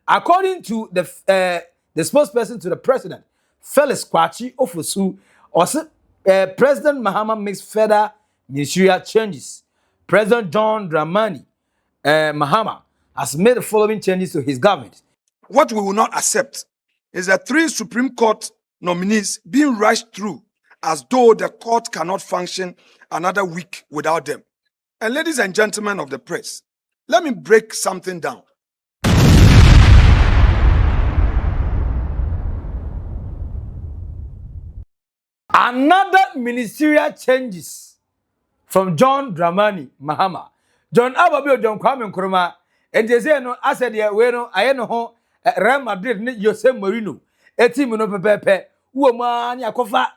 According to the spokesperson to the president, Felix Kwachi Ofosu, also President Mahama makes further ministerial changes. President John Dramani Mahama has made the following changes to his government. What we will not accept is that 3 Supreme Court nominees being rushed through as though the court cannot function another week without them. And ladies and gentlemen of the press, let me break something down. Another ministerial changes from John Dramani Mahama. John Ababi John Kwame Nkrumah, and they say no, I said yeah, we no, I know Real Madrid ni Jose Mourinho. Team no pepe, woman yakofa,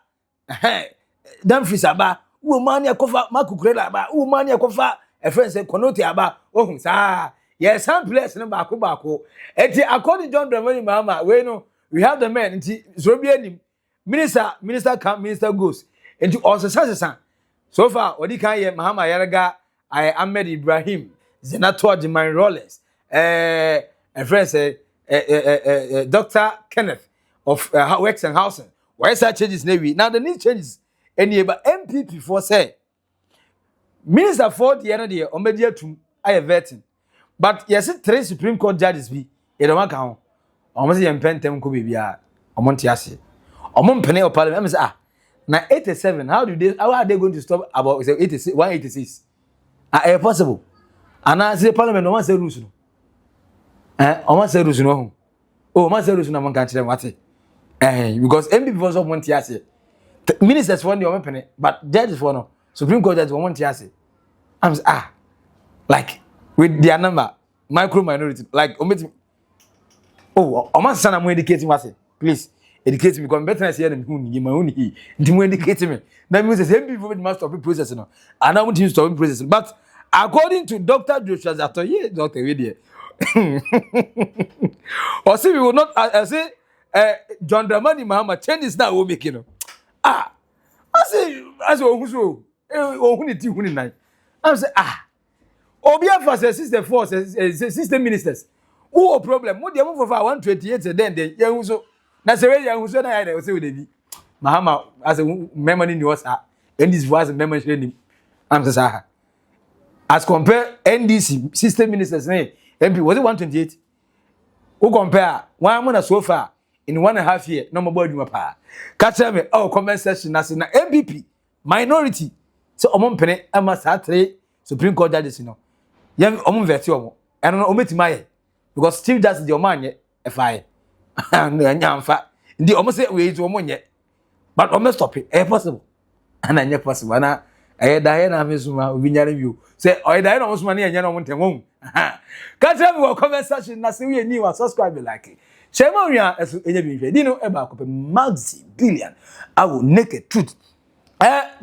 Dumfries aba, woman yakofa, Marco Kurela aba, woman yakofa, a friend say Konoti aba, oh sa, yes, some players no bako. According to John Dramani Mahama, we have the man, Zobianim. Minister come, minister goes. And to also so far, what you can hear Mahama Yaraga, Ahmed Ibrahim, Senator Jemine Rollins, a friend say, Dr. Kenneth of Works and Housing. Why is that changes Navy? Now the need changes. And but MPP for say, Minister for the end of the year, Omedia to I vetting. But yes, 3 Supreme Court judges be, you don't want to almost a pen tem could be a Montiasi. Among penny of parliament, now 87. How are they going to stop about 86, 186? Possible. And I say parliament no one say rules. Almost say rules no. Oh, must say rules no one can't tell what because MPP was of Montiasi. Ministers for the open, but judges for no. Supreme Court judges for Montiasi. I'm like with their number, micro minority, like omitting. Oh, almost son I'm educating what please. Educate me because better say them who you my own he educate me that means the same people must stop process no and I want you to stop process but according to Dr. Joshua Zato yeah Dr. Widia or see we will not say John Dramani Mahama changes now we make you know I say as who so who need who need I say obia for system force system ministers who problem what they move for 128 then they so that's the way you say that I say with the Mahama as a memory in yours and this was a memory training. I'm saying as compare NDC system ministers name MP was it 128? Who compare one month so far in 1.5 years no more board you pa. Catch me oh comment section as na MPP minority so omon pene ama sa 3 Supreme Court judges no. Yam omon veti omo. I don't know ometima because Chief Justice the oman FI. And the almost say we to money, but almost stop it. Possible, and I possible. And I die na mesuma ubinyare view. Say I die almost money and you don't want them. Catch me what conversation. Na say we new subscribe like it. Shema as any be. Dino eba kope maxi billion. I will naked truth.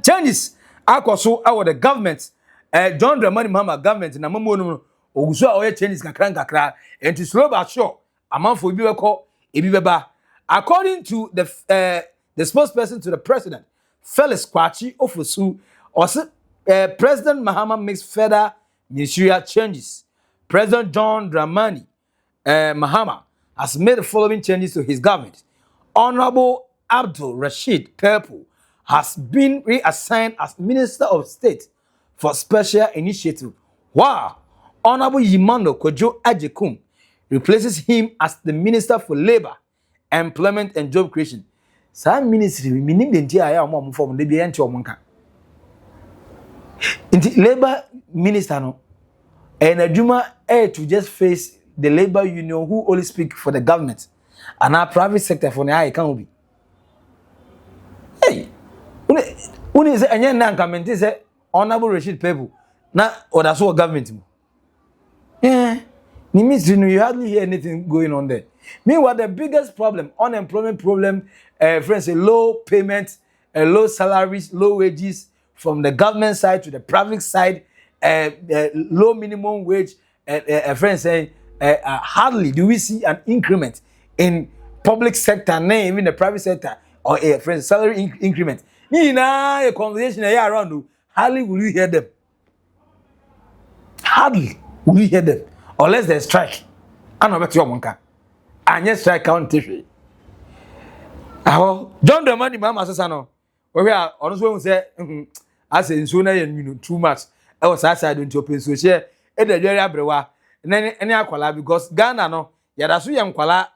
Changes. Akoso our the government. John Dramani Mahama government na mamu no. Oguso a oye changes kakra and to slow but sure. Amount for you call. According to the spokesperson to the president, Felix Kwachi Ofosu, also President Mahama makes further ministerial changes. President John Dramani Mahama has made the following changes to his government. Honorable Abdul Rashid Purple has been reassigned as Minister of State for Special Initiative. Wow! Honorable Yimando Kojo Ajekum replaces him as the Minister for Labor, Employment and Job Creation. Some ministry, meaning the entire amount from the BNT or Monka. Labor Minister, no, and a Juma to just face the labor union who only speak for the government and our private sector for the eye can't be. Hey, when is a young man coming to say, Honorable Rashid Pebu, now, or that's what government. Yeah. You hardly hear anything going on there. Meanwhile, the biggest problem, unemployment problem, friends, low payment, low salaries, low wages from the government side to the private side, low minimum wage. Friends saying, hardly do we see an increment in public sector, even the private sector, or a friends salary increment. A conversation around. Hardly will you hear them. Hardly will you hear them. Unless they strike. I know about your monka. anye strike country aho John Dramani Mahama sasa no we a ono so hu say ase nsuo na ye too much e was aside into open so share e da dware abrewa ene akwala because Ghana no yada so ye nkwala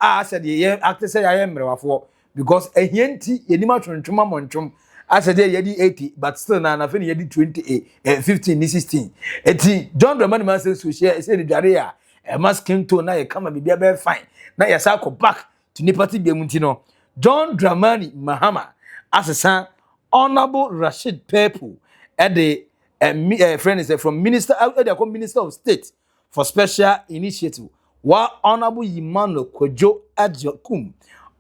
a ase de ye act say ye mrewafo because ehienti yenima twentwoma montwom ase de ye di 80 but still na fe ye di 20 15 ni 16 eti John Dramani Mahama say so share say de dware a e masking tone na ye kama bibia be fine na ye sa ko back to nipati bemunti no John Dramani Mahama asesa Honorable Rashid Pepu at the friend is from Minister Minister of State for Special Initiative while Honorable Yimano Kojo Adjokum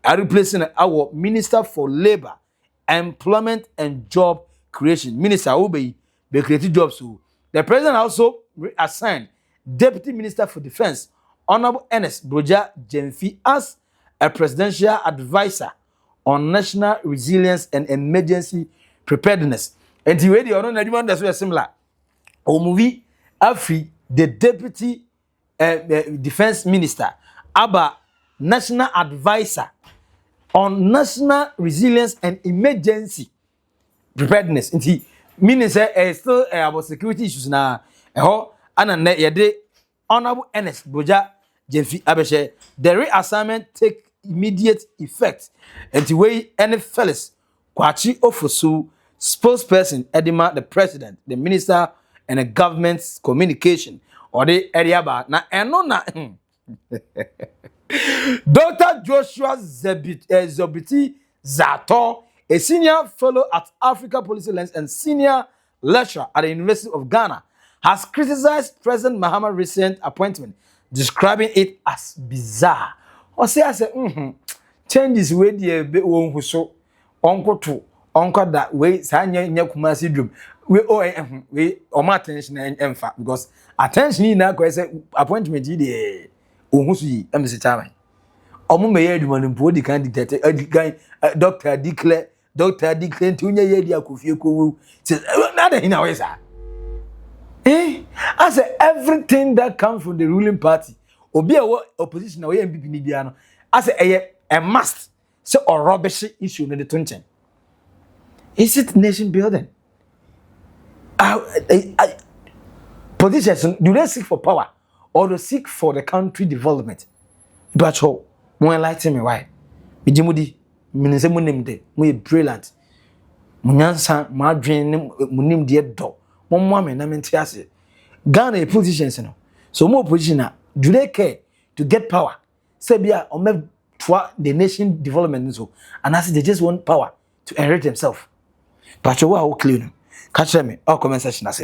are replacing our Minister for Labor, Employment and Job Creation. Minister Obey be created jobs. The president also assigned Deputy Minister for Defense Honorable Ernest Broja Jemfi as a presidential advisor on national resilience and emergency preparedness. And the way the honor Nadiman that's very similar. O movie Afri, the deputy defense minister, Aba national advisor on national resilience and emergency preparedness. And he meaning say still about security issues na ho ana yede Honorable Ernest Boja Jemfi Abeshe. The reassignment take immediate effect. And the way any fellas Kwachi Ofosu, spokesperson Edima, the president, the minister, and the government's communication or the area ba na eno na Dr. Joshua Zobiti Zato, a senior fellow at Africa Policy Lens and senior lecturer at the University of Ghana, has criticized President Mahama's recent appointment, describing it as bizarre. Or say, I say, changes way the one who so uncle that way, Sanya Kumasi drum. We my attention and fact because attention in that appointment, the Unhusi, Mr. Chairman. Omo me ye adwuma no mpo di kan dictate doctor declare ntunya ye di akofie kowu na da hina we sa I say everything that comes from the ruling party obi a opposition na we MPP ni bia no I say a must say or rubbish issue no the tunchen is it nation building politicians do they seek for power or do they seek for the country development but how mo enlighten me why mijimudi minse munimde mo brilliant munyansa mo adwen munimde do mo mo me na menti ase Ghana politicians no so mo opposition do they care to get power say bia o me for the nation development so and as they just want power to enrich themselves but you are clear catch me our comment section as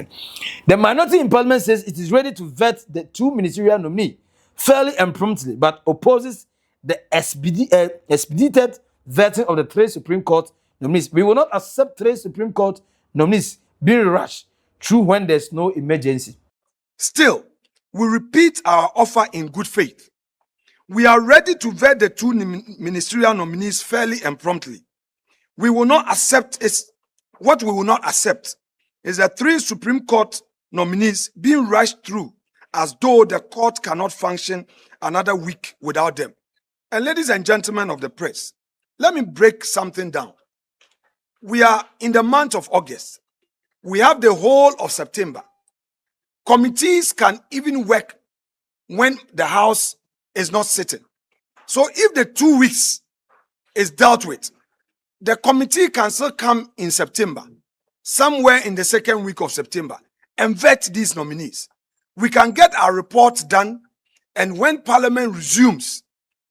the minority in parliament says it is ready to vet the two ministerial nominees fairly and promptly but opposes the expedited vetting of the three Supreme Court nominees. We will not accept three Supreme Court nominees being rushed through when there's no emergency. Still, we repeat our offer in good faith. We are ready to vet the two ministerial nominees fairly and promptly. We will not accept what we will not accept is the three Supreme Court nominees being rushed through as though the court cannot function another week without them. And ladies and gentlemen of the press, let me break something down. We are in the month of August. We have the whole of September. Committees can even work when the House is not sitting. So if the 2 weeks is dealt with, the committee can still come in September, somewhere in the second week of September, and vet these nominees. We can get our reports done, and when Parliament resumes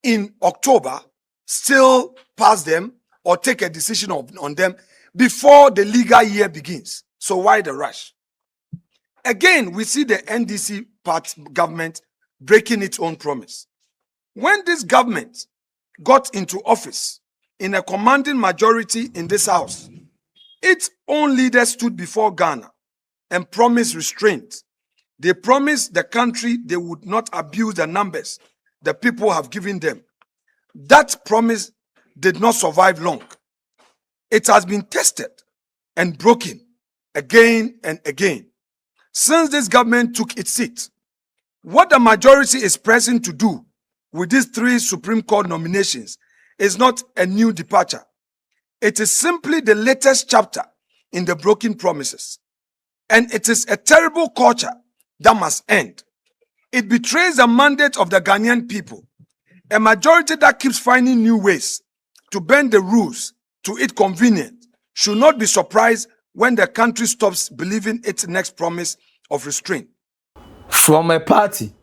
in October, still pass them or take a decision on them before the legal year begins. So why the rush? Again, we see the NDC government breaking its own promise. When this government got into office in a commanding majority in this house, its own leaders stood before Ghana and promised restraint. They promised the country they would not abuse the numbers the people have given them. That promise did not survive long. It has been tested and broken again and again. Since this government took its seat, what the majority is pressing to do with these 3 Supreme Court nominations is not a new departure. It is simply the latest chapter in the broken promises. And it is a terrible culture that must end. It betrays the mandate of the Ghanaian people, a majority that keeps finding new ways to bend the rules to its convenience should not be surprised when the country stops believing its next promise of restraint. From a party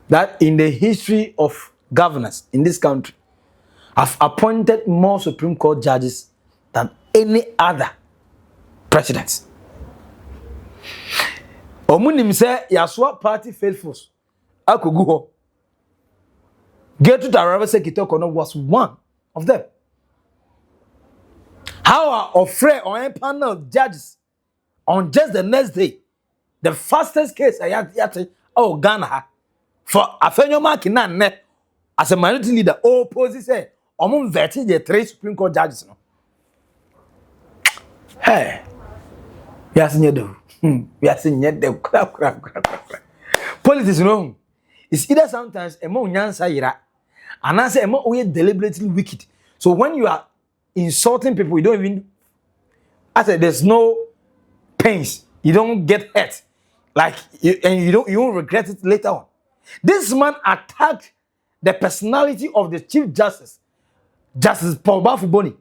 that in the history of governance in this country have appointed more Supreme Court judges than any other president. Omunim say Yaswa party faithfuls akogu ho. Get to Taraba Sekitokono was one of them. How are afraid on a panel of judges on just the next day, the fastest case I had Ghana for Afenyo Makina net as a minority leader, opposite say Omum vetting the 3 Supreme Court judges. No? Hey, yes, you do. Yes, you do. Politics, no. It's either sometimes a more nyansa ira, and I say a more deliberately wicked. So when you are insulting people, you don't even. I said there's no pains. You don't get hurt, like you won't regret it later on. This man attacked the personality of the Chief Justice, Justice Paul Bafuboni,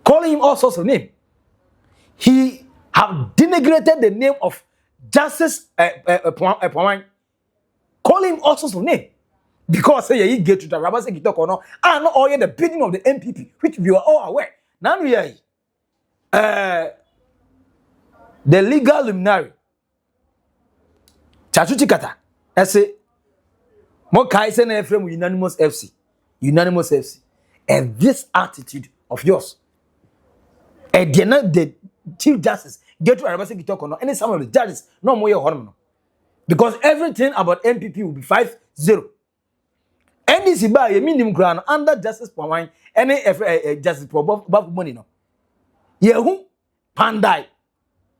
calling him all sorts of names. He have denigrated the name of Justice Pwamang, calling him all sorts of names. Because he get to the Rabba Sekitokono and not all the bidding of the MPP, which we are all aware. Now we are the legal luminary. Chachuchi Kata, I say, more Kaisen FM unanimous FC. Unanimous FC. And this attitude of yours, and the Chief Justice get to Rabba Sekitokono, and some of the judges, no more your hormone. Because everything about MPP will be 5-0. NDC by a minimum ground under Justice Pwamang, any Justice Bob Money. No. Yehu Pandai,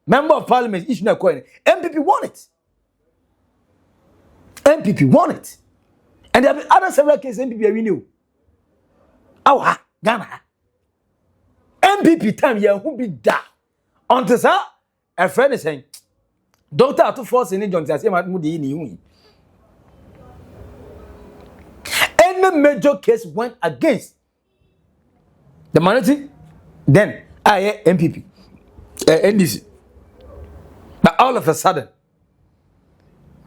Member of Parliament, issue no coin. MPP won it. MPP won it. And there have been other several cases MPP we knew. Awa, Ghana. MPP time, Yehu be that. Until sir, a friend is saying, Doctor to force in John says, any major case went against the minority, then MPP, NDC. But all of a sudden,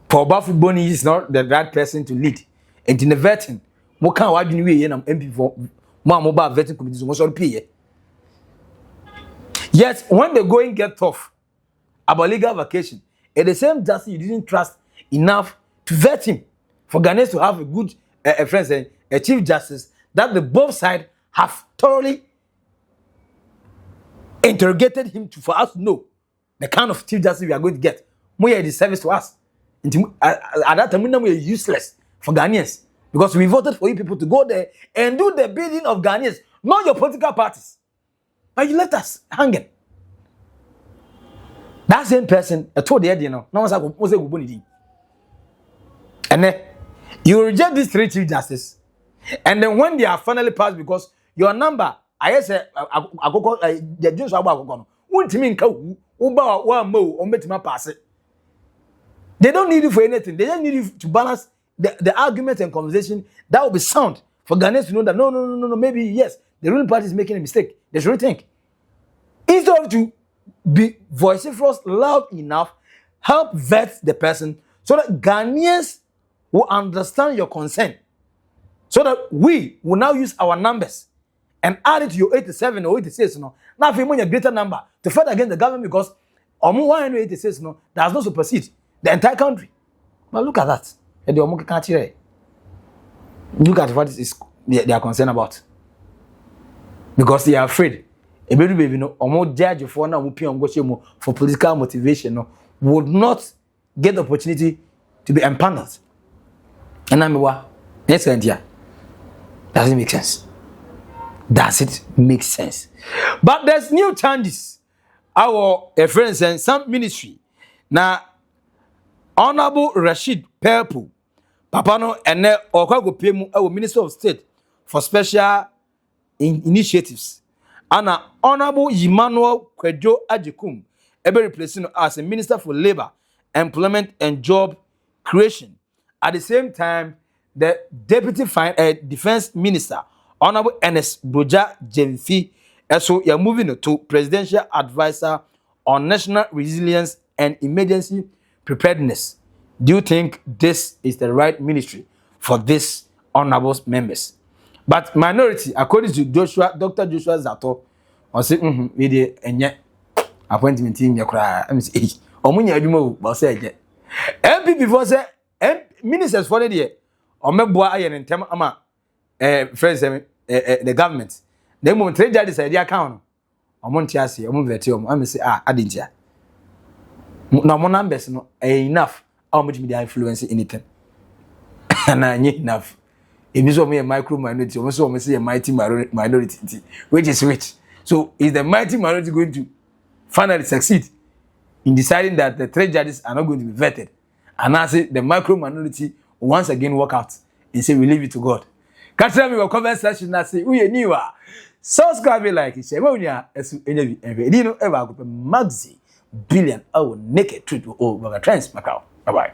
Paul Bafuboni is not the right person to lead. And in the vetting, what kind of MP for more mobile vetting committees was on PA. Yet, when the going get tough about legal vacation, at the same justice you didn't trust enough to vet him for Ghanaians to have a good friend, a Chief Justice that the both sides have thoroughly interrogated him for us to know the kind of Chief Justice we are going to get. We are the service to us. At that time, we are useless for Ghanaians because we voted for you people to go there and do the bidding of Ghanaians, not your political parties. But you let us hanging. That same person, I told you, no one's like, and then you reject these 3 Chief Justices, and then when they are finally passed, because your number, I say, the Jews are about pass it. They don't need you for anything. They just need you to balance the argument and conversation that will be sound for Ghanaians to know that no, maybe yes, the ruling party is making a mistake. They should rethink. Instead of to be vociferous, loud enough, help vet the person so that Ghanaians will understand your concern. So that we will now use our numbers and add it to your 87 or 86. No? Now, if you want a greater number to fight against the government because 186 no, does not supersede the entire country. But look at that. Look at what they are concerned about. Because they are afraid. A baby, no, or more judge for now, for political motivation, no, would not get the opportunity to be empaneled. And I'm what? Next idea. Does it make sense? Does it make sense? But there's new changes. Our friends and some ministry. Now, Honorable Rashid Purple, papa no ene okwago pemu e Minister of State for Special Initiatives ana Honorable Emmanuel Kwadwo Ajikum ebe replacing as a Minister for Labor, Employment and Job Creation. At the same time, the Deputy Defense Minister, Honorable Ernest Boja Jemfi, also you're moving to Presidential Advisor on National Resilience and Emergency Preparedness. Do you think this is the right ministry for these honorable members? But minority, according to Dr. Joshua Zato, I say, we did enye appointment in your cry. I'm saying, Omunya Dumo, but say, MP before say, ministers for the year, or Mebua Iron and Tema Ama, friends, the government. They won't trade that is idea account. I want to ask you, I'm say, I didn't ya. No more numbers, no enough. How much media influence anything? And I need enough. If you saw me a micro minority, also me say a mighty minority, which is which. So is the mighty minority going to finally succeed in deciding that the 3 judges are not going to be vetted? And I say the micro minority will once again walk out and say we leave it to God. Catch me your comment section and say, "Uye niwa." Subscribe like it. Say, "Well, yeah, you know, ever go maxi billion. I will naked truth all over trans Macau." Bye bye.